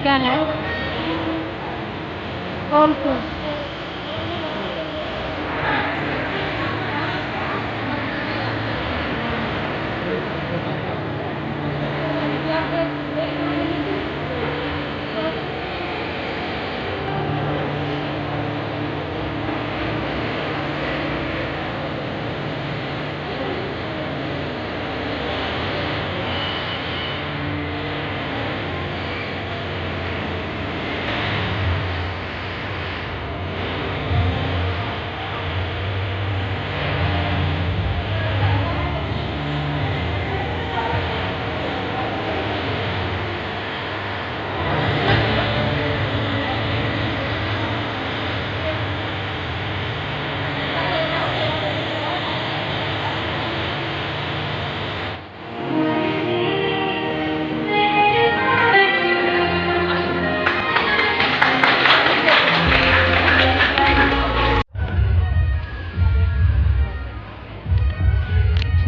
क्या है? कौन को?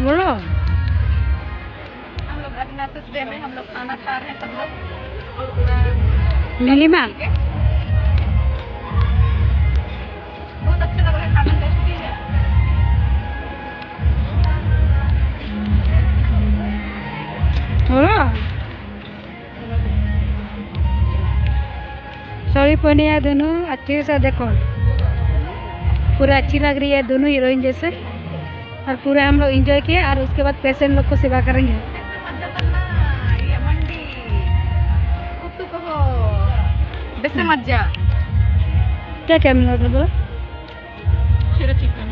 बोलो। हम लोग अग्नातस डे में हम लोग खाना खा रहे हैं सब लोग। नीलिमा बहुत अच्छा लग रहा है, खाना टेस्टी है। बोलो। सॉरी पहनी है दोनों अच्छे से, देखो पूरा अच्छी लग रही है दोनों हीरोइन जैसे। और पूरा हम लोग एंजॉय किए और उसके बाद पेशेंट लोग को सेवा करेंगे। ये मंडी कुत्तू को बेसे मजा क्या क्या मिला था बोलो? चिरा चिकन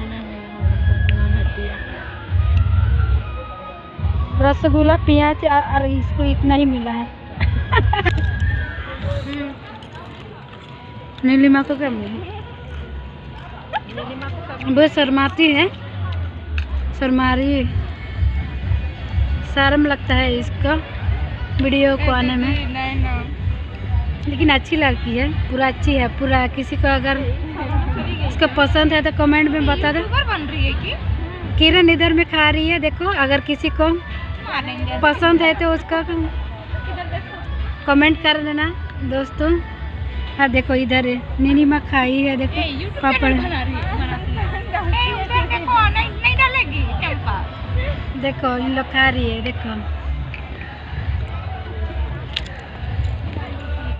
रसगुल्ला, प्याज और इसको इतना ही मिला है। नीलिमा को क्या मिला? वो शर्माती है, शर्मा रही है। शर्म लगता है इसका वीडियो को आने में, लेकिन अच्छी लगती है, पूरा अच्छी है पूरा। किसी को अगर इसको पसंद है तो कमेंट में बता दो। बन रही है कि किरण इधर में खा रही है, देखो अगर किसी को पसंद है तो उसका कमेंट कर देना दोस्तों। हाँ देखो इधर है नीलिमा खाई है, देखो पापड़ नहीं डालेगी चंपा। देखो इन लोग खा रही है, देखो